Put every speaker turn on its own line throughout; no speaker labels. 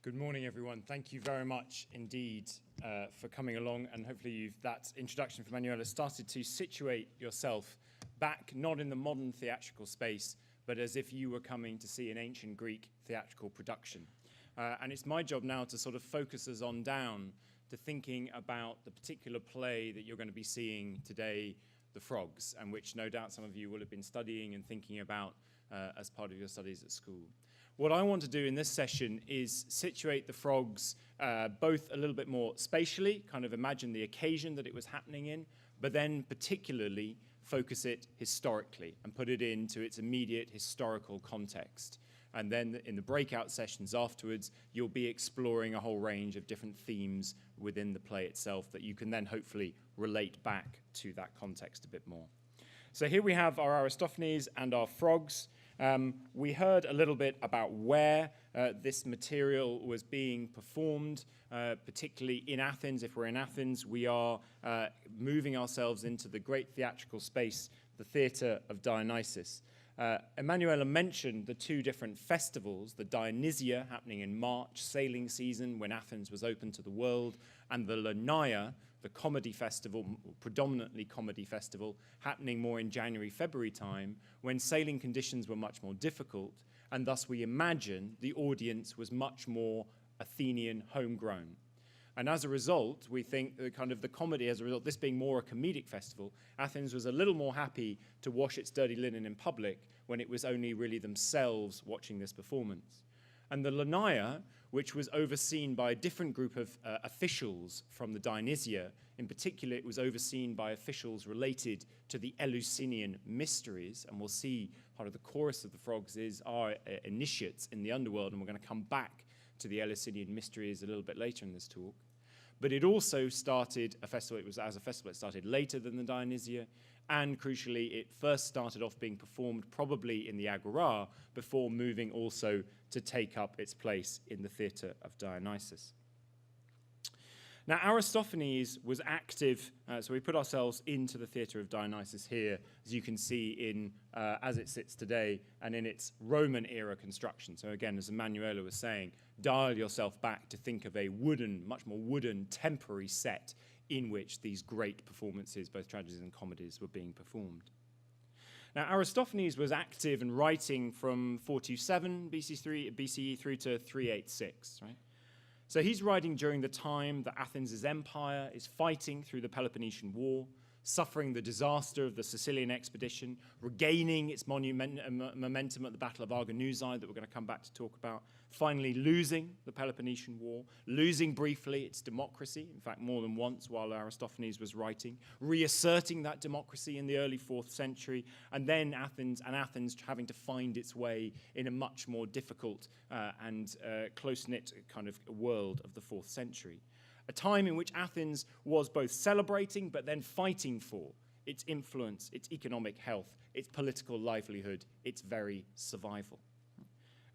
Good morning, everyone. Thank you very much indeed for coming along, and hopefully that introduction from Manuel has started to situate yourself back, not in the modern theatrical space, but as if you were coming to see an ancient Greek theatrical production. And it's my job now to sort of focus us on down to thinking about the particular play that you're going to be seeing today, The Frogs, and which no doubt some of you will have been studying and thinking about as part of your studies at school. What I want to do in this session is situate The Frogs both a little bit more spatially, kind of imagine the occasion that it was happening in, but then particularly focus it historically and put it into its immediate historical context. And then in the breakout sessions afterwards, you'll be exploring a whole range of different themes within the play itself that you can then hopefully relate back to that context a bit more. So here we have our Aristophanes and our frogs. We heard a little bit about where this material was being performed, particularly in Athens. If we're in Athens, we are moving ourselves into the great theatrical space, the theatre of Dionysus. Emanuela mentioned the two different festivals, the Dionysia happening in March, sailing season, when Athens was open to the world, and the Lanaia, the comedy festival, predominantly comedy festival, happening more in January, February time, when sailing conditions were much more difficult, and thus we imagine the audience was much more Athenian, homegrown. And as a result, we think the comedy, as a result, this being more a comedic festival, Athens was a little more happy to wash its dirty linen in public when it was only really themselves watching this performance. And the Lanaia, which was overseen by a different group of officials from the Dionysia, in particular, it was overseen by officials related to the Eleusinian Mysteries, and we'll see part of the chorus of the frogs is our initiates in the underworld, and we're going to come back to the Eleusinian Mysteries a little bit later in this talk. But it also started a festival, it started later than the Dionysia, and crucially, it first started off being performed probably in the Agora before moving also to take up its place in the theatre of Dionysus. Now, Aristophanes was active, so we put ourselves into the theatre of Dionysus here, as you can see in as it sits today, and in its Roman era construction. So again, as Emanuela was saying, dial yourself back to think of a wooden, much more wooden, temporary set in which these great performances, both tragedies and comedies, were being performed. Now, Aristophanes was active and writing from 427 BCE through to 386, right? So he's writing during the time that Athens' empire is fighting through the Peloponnesian War, suffering the disaster of the Sicilian expedition, regaining its momentum at the Battle of Arginusae that we're going to come back to talk about, finally losing the Peloponnesian War, losing briefly its democracy, in fact more than once while Aristophanes was writing, reasserting that democracy in the early 4th century, and then Athens having to find its way in a much more difficult and close-knit kind of world of the 4th century. A time in which Athens was both celebrating but then fighting for its influence, its economic health, its political livelihood, its very survival.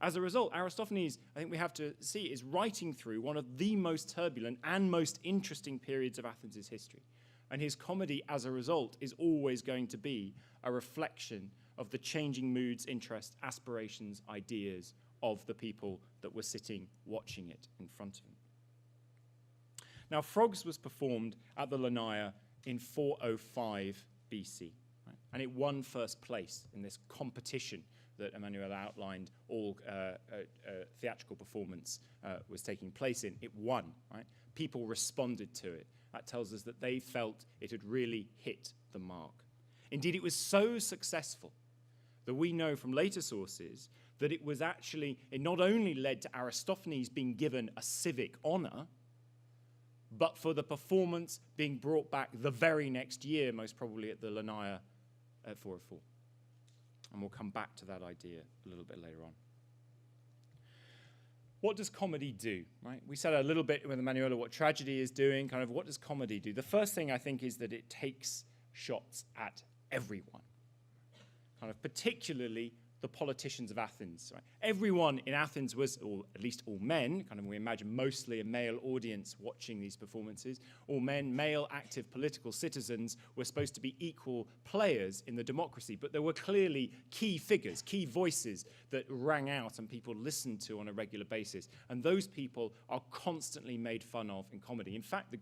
As a result, Aristophanes, I think we have to see, is writing through one of the most turbulent and most interesting periods of Athens' history. And his comedy, as a result, is always going to be a reflection of the changing moods, interests, aspirations, ideas of the people that were sitting watching it in front of him. Now, Frogs was performed at the Lanaia in 405 BC, right? And it won first place in this competition that Emanuela outlined all theatrical performance was taking place in. It won, right? People responded to it. That tells us that they felt it had really hit the mark. Indeed, it was so successful that we know from later sources that it was actually, it not only led to Aristophanes being given a civic honor, but for the performance being brought back the very next year, most probably at the Lanaia at 404. And we'll come back to that idea a little bit later on. What does comedy do, right? We said a little bit with Emanuela what tragedy is doing, kind of what does comedy do? The first thing I think is that it takes shots at everyone, kind of particularly the politicians of Athens. Right? Everyone in Athens was, or at least all men, kind of we imagine mostly a male audience watching these performances, all men, male active political citizens were supposed to be equal players in the democracy, but there were clearly key figures, key voices that rang out and people listened to on a regular basis. And those people are constantly made fun of in comedy. In fact, the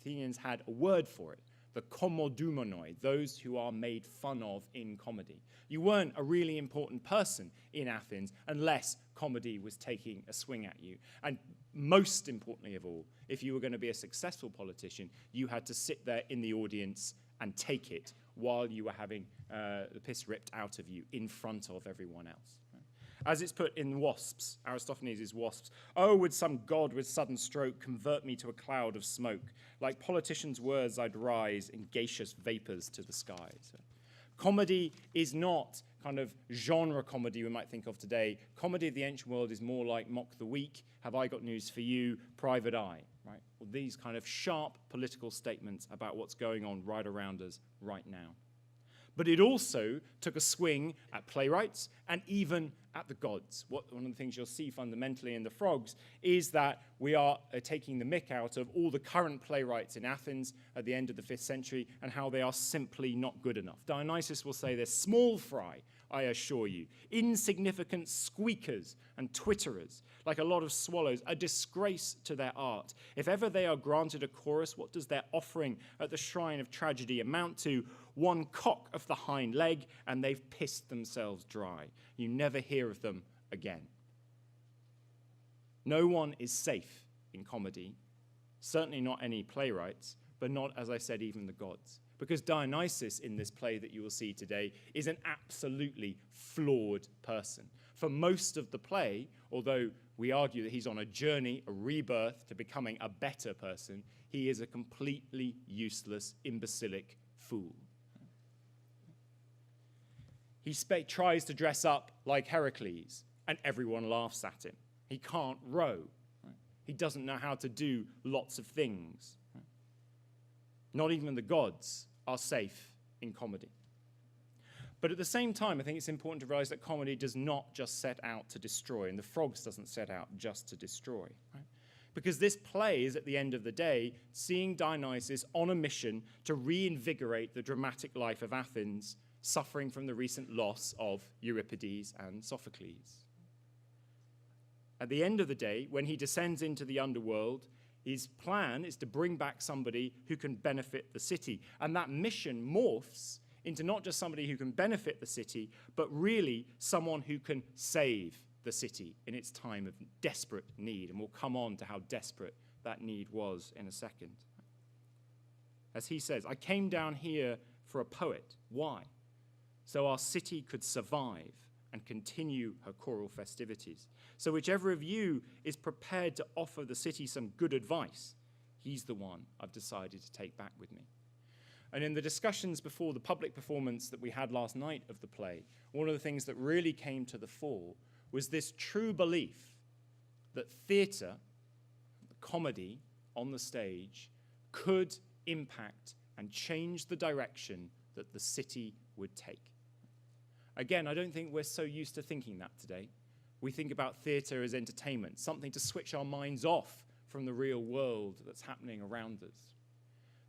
Athenians had a word for it. The komodoumonoi, those who are made fun of in comedy. You weren't a really important person in Athens unless comedy was taking a swing at you. And most importantly of all, if you were going to be a successful politician, you had to sit there in the audience and take it while you were having the piss ripped out of you in front of everyone else. As it's put in Wasps, Aristophanes' Wasps, "Oh, would some god with sudden stroke convert me to a cloud of smoke? Like politicians' words I'd rise in gaseous vapors to the skies." Comedy is not kind of genre comedy we might think of today. Comedy of the ancient world is more like Mock the Weak, Have I Got News for You, Private Eye, right? Or these kind of sharp political statements about what's going on right around us right now. But it also took a swing at playwrights and even at the gods. One of the things you'll see fundamentally in the Frogs is that we are taking the mick out of all the current playwrights in Athens at the end of the 5th century and how they are simply not good enough. Dionysus will say they're small fry, I assure you, insignificant squeakers and twitterers, like a lot of swallows, a disgrace to their art. If ever they are granted a chorus, what does their offering at the shrine of tragedy amount to? One cock of the hind leg, and they've pissed themselves dry. You never hear of them again. No one is safe in comedy, certainly not any playwrights, but not, as I said, even the gods. Because Dionysus in this play that you will see today is an absolutely flawed person. For most of the play, although we argue that he's on a journey, a rebirth to becoming a better person, he is a completely useless, imbecilic fool. He tries to dress up like Heracles, and everyone laughs at him. He can't row. Right? He doesn't know how to do lots of things. Right? Not even the gods are safe in comedy. But at the same time, I think it's important to realize that comedy does not just set out to destroy, and the Frogs doesn't set out just to destroy. Right? Because this play is, at the end of the day, seeing Dionysus on a mission to reinvigorate the dramatic life of Athens, suffering from the recent loss of Euripides and Sophocles. At the end of the day, when he descends into the underworld, his plan is to bring back somebody who can benefit the city. And that mission morphs into not just somebody who can benefit the city, but really someone who can save the city in its time of desperate need. And we'll come on to how desperate that need was in a second. As he says, I came down here for a poet. Why? So our city could survive and continue her choral festivities. So whichever of you is prepared to offer the city some good advice, he's the one I've decided to take back with me. And in the discussions before the public performance that we had last night of the play, one of the things that really came to the fore was this true belief that theatre, comedy on the stage, could impact and change the direction that the city would take. Again, I don't think we're so used to thinking that today. We think about theatre as entertainment, something to switch our minds off from the real world that's happening around us.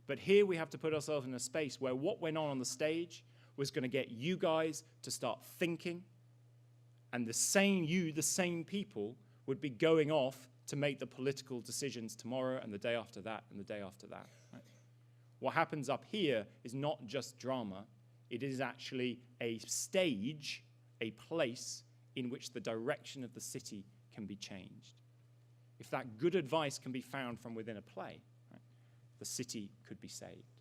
But here we have to put ourselves in a space where what went on the stage was going to get you guys to start thinking, and the same people, would be going off to make the political decisions tomorrow and the day after that and the day after that. Right? What happens up here is not just drama. It is actually a stage, a place in which the direction of the city can be changed. If that good advice can be found from within a play, right, the city could be saved.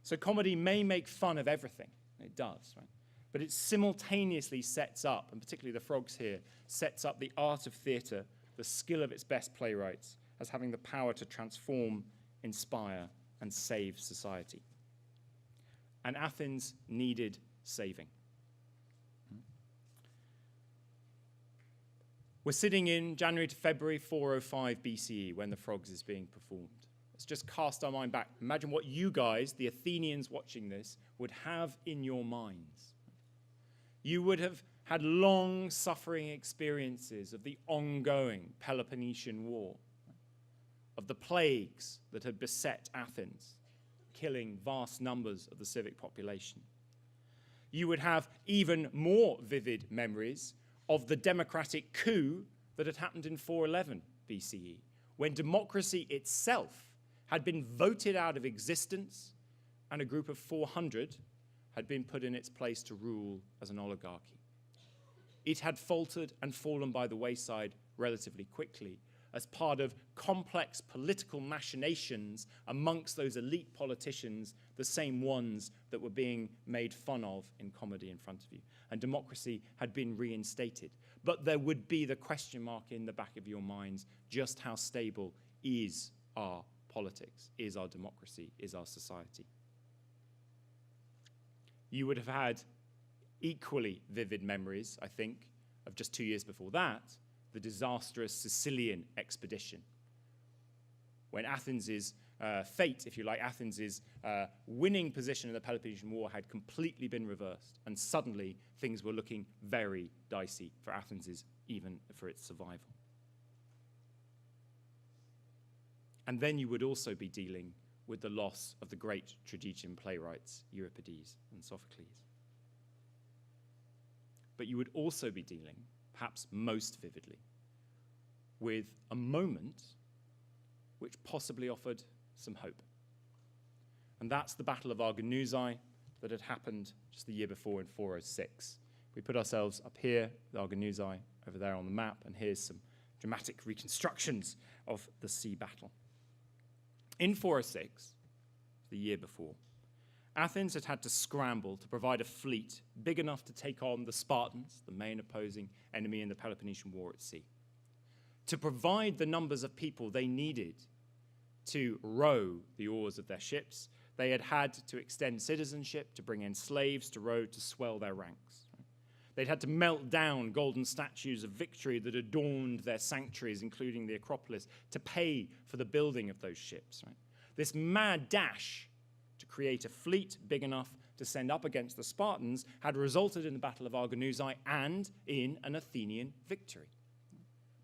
So comedy may make fun of everything. It does, right? But it simultaneously sets up, and particularly the Frogs here, sets up the art of theatre, the skill of its best playwrights, as having the power to transform, inspire, and save society. And Athens needed saving. We're sitting in January to February 405 BCE when the Frogs is being performed. Let's just cast our mind back. Imagine what you guys, the Athenians watching this, would have in your minds. You would have had long-suffering experiences of the ongoing Peloponnesian War, of the plagues that had beset Athens, killing vast numbers of the civic population. You would have even more vivid memories of the democratic coup that had happened in 411 BCE, when democracy itself had been voted out of existence and a group of 400 had been put in its place to rule as an oligarchy. It had faltered and fallen by the wayside relatively quickly as part of complex political machinations amongst those elite politicians, the same ones that were being made fun of in comedy in front of you. And democracy had been reinstated. But there would be the question mark in the back of your minds, just how stable is our politics, is our democracy, is our society? You would have had equally vivid memories, I think, of just 2 years before that, the disastrous Sicilian expedition, when Athens' fate, if you like, Athens' winning position in the Peloponnesian War had completely been reversed, and suddenly things were looking very dicey for Athens, even for its survival. And then you would also be dealing with the loss of the great tragedian playwrights, Euripides and Sophocles. But you would also be dealing, perhaps most vividly, with a moment which possibly offered some hope. And that's the Battle of Arginusae that had happened just the year before in 406. We put ourselves up here, the Arginusae over there on the map, and here's some dramatic reconstructions of the sea battle. In 406, the year before, Athens had had to scramble to provide a fleet big enough to take on the Spartans, the main opposing enemy in the Peloponnesian War at sea. To provide the numbers of people they needed to row the oars of their ships, they had had to extend citizenship, to bring in slaves to row, to swell their ranks. They'd had to melt down golden statues of victory that adorned their sanctuaries, including the Acropolis, to pay for the building of those ships. Right? This mad dash to create a fleet big enough to send up against the Spartans had resulted in the Battle of Arginusae and in an Athenian victory.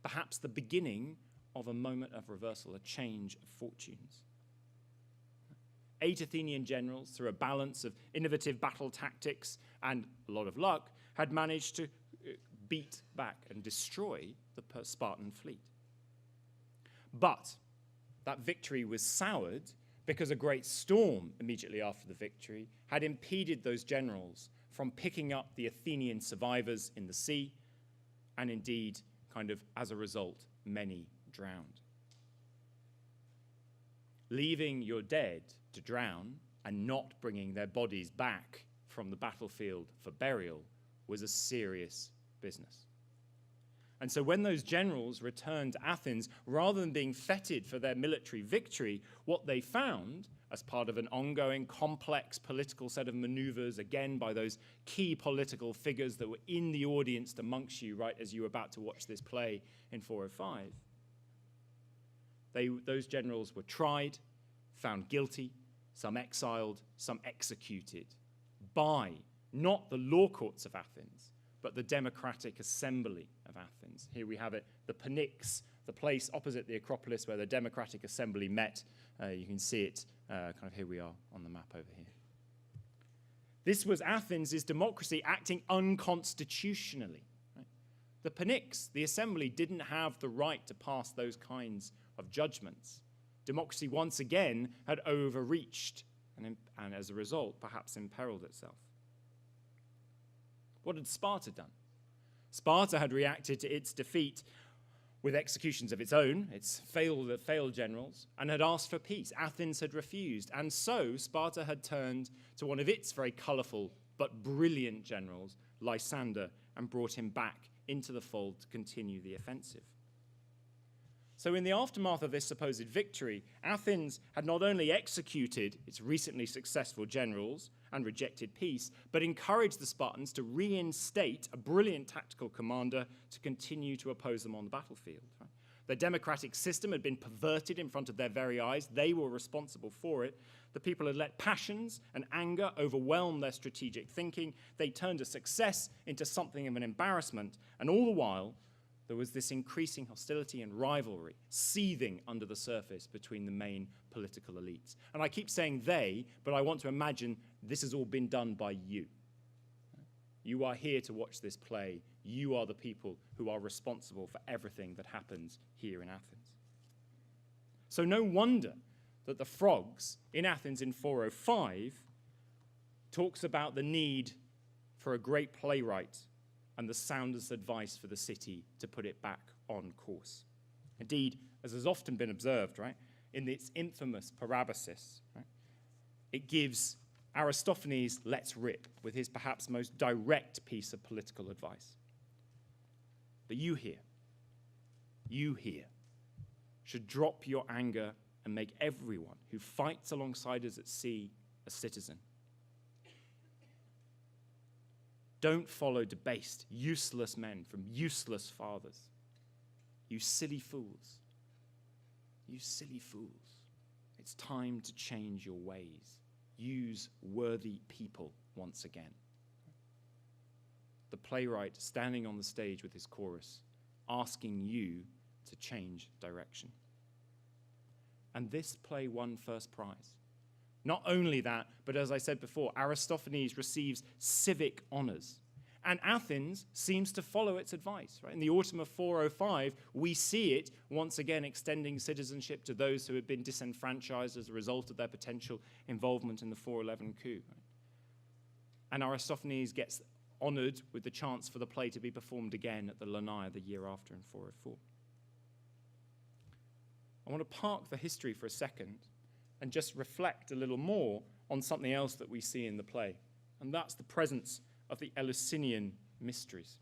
Perhaps the beginning of a moment of reversal, a change of fortunes. 8 Athenian generals, through a balance of innovative battle tactics and a lot of luck, had managed to beat back and destroy the Spartan fleet. But that victory was soured because a great storm immediately after the victory had impeded those generals from picking up the Athenian survivors in the sea, and indeed, kind of as a result, many drowned. Leaving your dead to drown and not bringing their bodies back from the battlefield for burial was a serious business. And so when those generals returned to Athens, rather than being feted for their military victory, what they found, as part of an ongoing complex political set of maneuvers, again by those key political figures that were in the audience amongst you right as you were about to watch this play in 405, those generals were tried, found guilty, some exiled, some executed by not the law courts of Athens, but the Democratic Assembly of Athens. Here we have it, the Pnyx, the place opposite the Acropolis where the Democratic Assembly met. You can see it, kind of here we are on the map over here. This was Athens' democracy acting unconstitutionally. Right? The Pnyx, the assembly, didn't have the right to pass those kinds of judgments. Democracy once again had overreached and as a result perhaps imperiled itself. What had Sparta done? Sparta had reacted to its defeat with executions of its own, its failed generals, and had asked for peace. Athens had refused, and so Sparta had turned to one of its very colourful but brilliant generals, Lysander, and brought him back into the fold to continue the offensive. So in the aftermath of this supposed victory, Athens had not only executed its recently successful generals and rejected peace, but encouraged the Spartans to reinstate a brilliant tactical commander to continue to oppose them on the battlefield. Right? The democratic system had been perverted in front of their very eyes. They were responsible for it. The people had let passions and anger overwhelm their strategic thinking. They turned a success into something of an embarrassment. And all the while, there was this increasing hostility and rivalry seething under the surface between the main political elites. And I keep saying they, but I want to imagine this has all been done by you. You are here to watch this play. You are the people who are responsible for everything that happens here in Athens. So no wonder that the Frogs in Athens in 405 talks about the need for a great playwright and the soundest advice for the city to put it back on course. Indeed, as has often been observed, right, in its infamous Parabasis, right, it gives Aristophanes lets rip with his perhaps most direct piece of political advice. But you here, should drop your anger and make everyone who fights alongside us at sea a citizen. Don't follow debased, useless men from useless fathers. You silly fools. You silly fools. It's time to change your ways. Use worthy people once again. The playwright standing on the stage with his chorus, asking you to change direction. And this play won first prize. Not only that, but as I said before, Aristophanes receives civic honors. And Athens seems to follow its advice. Right? In the autumn of 405, we see it once again extending citizenship to those who had been disenfranchised as a result of their potential involvement in the 411 coup. Right? And Aristophanes gets honored with the chance for the play to be performed again at the Lanai the year after in 404. I want to park the history for a second and just reflect a little more on something else that we see in the play, and that's the presence of the Eleusinian Mysteries.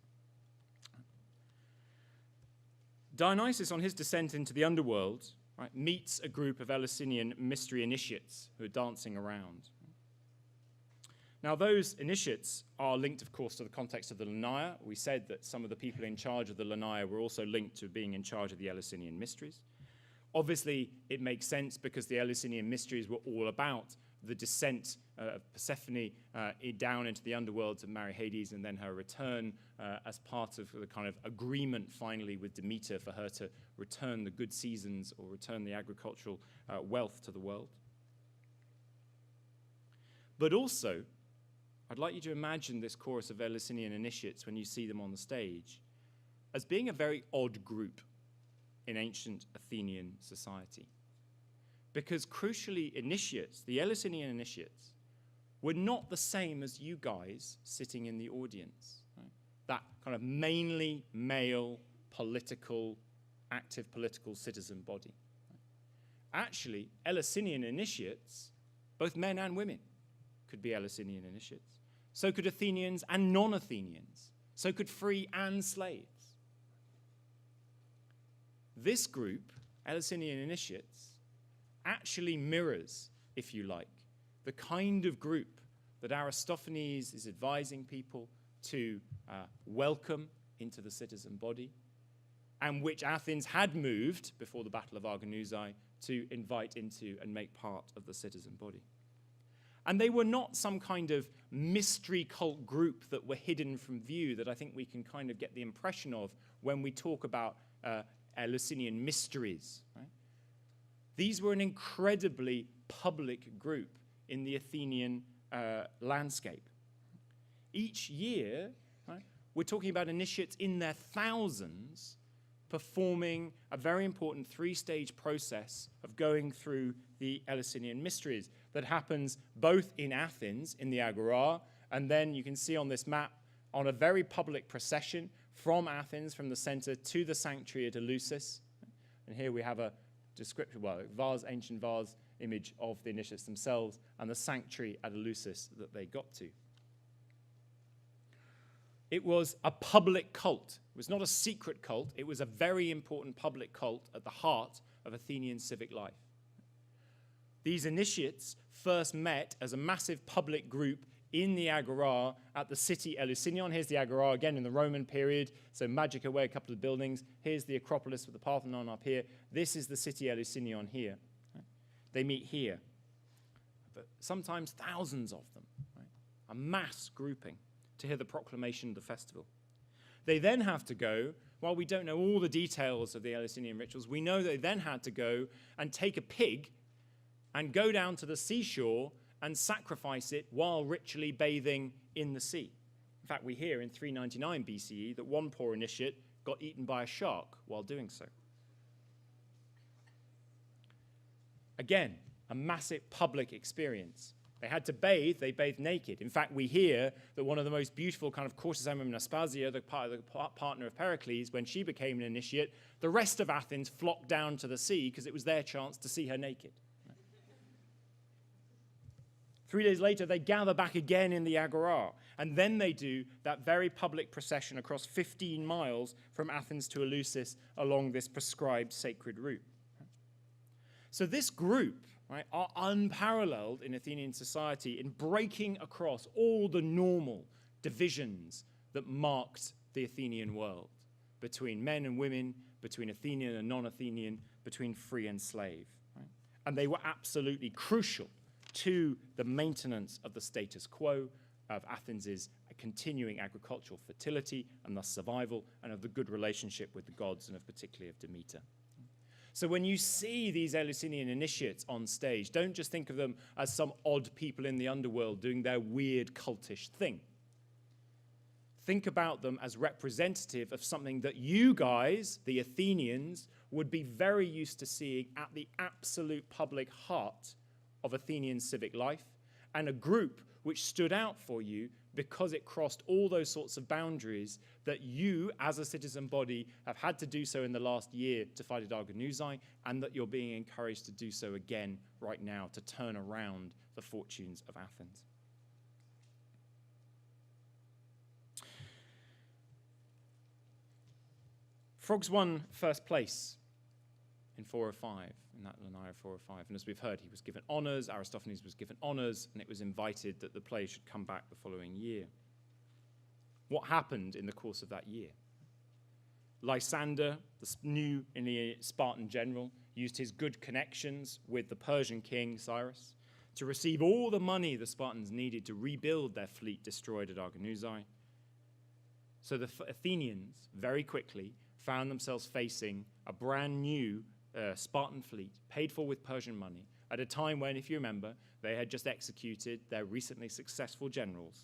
Dionysus, on his descent into the underworld, right, meets a group of Eleusinian mystery initiates who are dancing around. Now, those initiates are linked, of course, to the context of the Lanai. We said that some of the people in charge of the Lanai were also linked to being in charge of the Eleusinian Mysteries. Obviously, it makes sense because the Eleusinian Mysteries were all about the descent of Persephone down into the underworld to marry Hades, and then her return as part of the kind of agreement finally with Demeter for her to return the good seasons or return the agricultural wealth to the world. But also, I'd like you to imagine this chorus of Eleusinian initiates when you see them on the stage as being a very odd group in ancient Athenian society. Because crucially, initiates, the Eleusinian initiates, were not the same as you guys sitting in the audience. Right? That kind of mainly male, active political citizen body. Right? Actually, Eleusinian initiates, both men and women, could be Eleusinian initiates. So could Athenians and non-Athenians. So could free and slaves. This group, Eleusinian initiates, actually mirrors, if you like, the kind of group that Aristophanes is advising people to welcome into the citizen body, and which Athens had moved, before the Battle of Argonausae, to invite into and make part of the citizen body. And they were not some kind of mystery cult group that were hidden from view that I think we can kind of get the impression of when we talk about Eleusinian Mysteries. Right? These were an incredibly public group in the Athenian landscape. Each year, right, we're talking about initiates in their thousands performing a very important three-stage process of going through the Eleusinian Mysteries that happens both in Athens, in the Agora, and then you can see on this map on a very public procession from Athens, from the center to the sanctuary at Eleusis. And here we have a description, ancient vase image of the initiates themselves and the sanctuary at Eleusis that they got to. It was a public cult. It was not a secret cult. It was a very important public cult at the heart of Athenian civic life. These initiates first met as a massive public group in the Agora at the city Eleusinion. Here's the Agora again in the Roman period. So magic away a couple of buildings. Here's the Acropolis with the Parthenon up here. This is the city Eleusinion here. They meet here. but sometimes thousands of them, right? A mass grouping to hear the proclamation of the festival. They then have to go, while we don't know all the details of the Eleusinian rituals, we know they then had to go and take a pig and go down to the seashore and sacrifice it while ritually bathing in the sea. In fact, we hear in 399 BCE that one poor initiate got eaten by a shark while doing so. Again, a massive public experience. They had to bathe, they bathed naked. In fact, we hear that one of the most beautiful kind of courtesan women, Aspasia, the partner of Pericles, when she became an initiate, the rest of Athens flocked down to the sea because it was their chance to see her naked. 3 days later, they gather back again in the Agora, and then they do that very public procession across 15 miles from Athens to Eleusis along this prescribed sacred route. So this group, right, are unparalleled in Athenian society in breaking across all the normal divisions that marked the Athenian world, between men and women, between Athenian and non-Athenian, between free and slave. Right? And they were absolutely crucial to the maintenance of the status quo, of Athens' continuing agricultural fertility and thus survival, and of the good relationship with the gods, and of particularly of Demeter. So when you see these Eleusinian initiates on stage, don't just think of them as some odd people in the underworld doing their weird cultish thing. Think about them as representative of something that you guys, the Athenians, would be very used to seeing at the absolute public heart of Athenian civic life, and a group which stood out for you because it crossed all those sorts of boundaries that you, as a citizen body, have had to do so in the last year to fight at Argonusai, and that you're being encouraged to do so again right now to turn around the fortunes of Athens. Frogs won first place in 405, in that Lanaya 405. And as we've heard, he was given honours, Aristophanes was given honours, and it was invited that the play should come back the following year. What happened in the course of that year? Lysander, the new Spartan general, used his good connections with the Persian king, Cyrus, to receive all the money the Spartans needed to rebuild their fleet destroyed at Argonusai. So the Athenians, very quickly, found themselves facing a brand new Spartan fleet, paid for with Persian money, at a time when, if you remember, they had just executed their recently successful generals.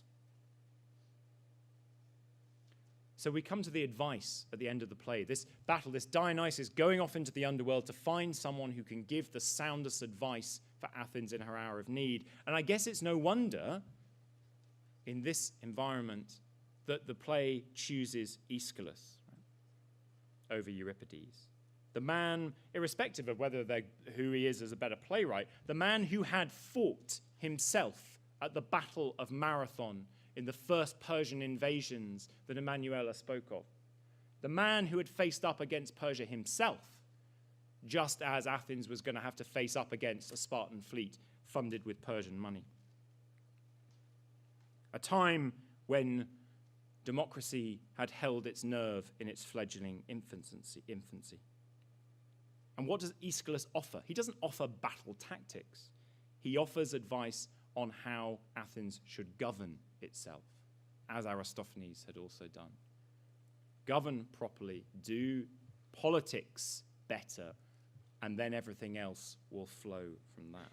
So we come to the advice at the end of the play. This battle, this Dionysus going off into the underworld to find someone who can give the soundest advice for Athens in her hour of need. And I guess it's no wonder, in this environment, that the play chooses Aeschylus over Euripides. The man, irrespective of who he is as a better playwright, the man who had fought himself at the Battle of Marathon in the first Persian invasions that Emanuela spoke of. The man who had faced up against Persia himself, just as Athens was going to have to face up against a Spartan fleet funded with Persian money. A time when democracy had held its nerve in its fledgling infancy. And what does Aeschylus offer? He doesn't offer battle tactics. He offers advice on how Athens should govern itself, as Aristophanes had also done. Govern properly, do politics better, and then everything else will flow from that.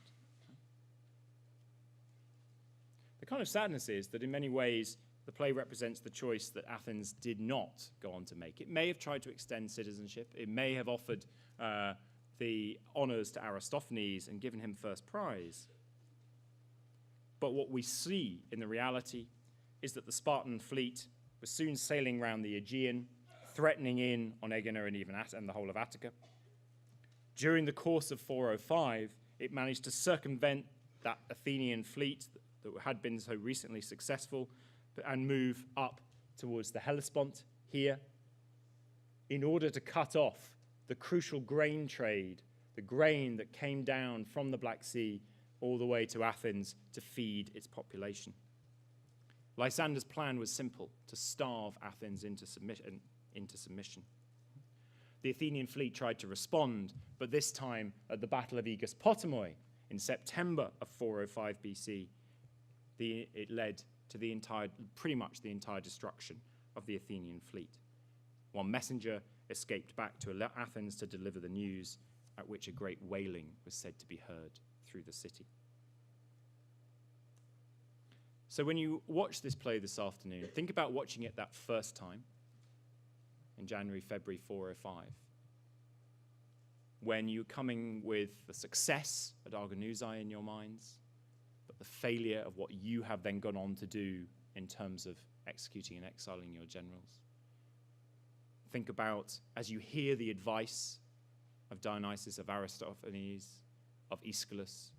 The kind of sadness is that in many ways, the play represents the choice that Athens did not go on to make. It may have tried to extend citizenship. It may have offered the honours to Aristophanes and given him first prize. But what we see in the reality is that the Spartan fleet was soon sailing around the Aegean, threatening in on Egina and even and the whole of Attica. During the course of 405, it managed to circumvent that Athenian fleet that had been so recently successful and move up towards the Hellespont here in order to cut off the crucial grain trade, the grain that came down from the Black Sea all the way to Athens to feed its population. Lysander's plan was simple: to starve Athens into submission. The Athenian fleet tried to respond, but this time at the Battle of Aegospotami In September of 405 BC, it led to pretty much the entire destruction of the Athenian fleet. One messenger escaped back to Athens to deliver the news, at which a great wailing was said to be heard through the city. So when you watch this play this afternoon, think about watching it that first time in January, February 405, when you're coming with the success at Argonausi in your minds, but the failure of what you have then gone on to do in terms of executing and exiling your generals. Think about, as you hear the advice of Dionysus, of Aristophanes, of Aeschylus,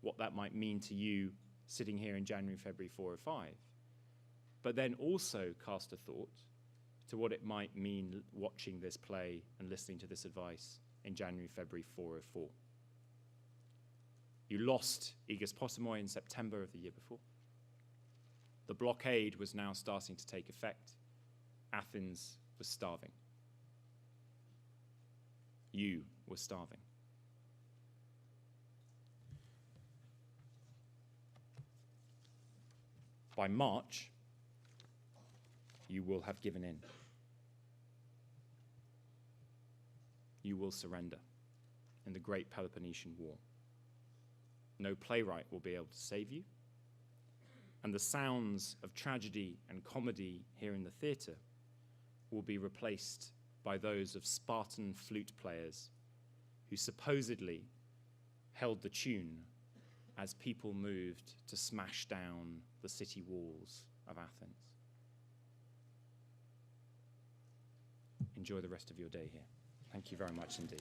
what that might mean to you sitting here in January, February 405. But then also cast a thought to what it might mean watching this play and listening to this advice in January, February 404. You lost Aegospotami in September of the year before. The blockade was now starting to take effect. Athens was starving. You were starving. By March, you will have given in. You will surrender in the Great Peloponnesian War. No playwright will be able to save you, and the sounds of tragedy and comedy here in the theatre will be replaced by those of Spartan flute players who supposedly held the tune as people moved to smash down the city walls of Athens. Enjoy the rest of your day here. Thank you very much indeed.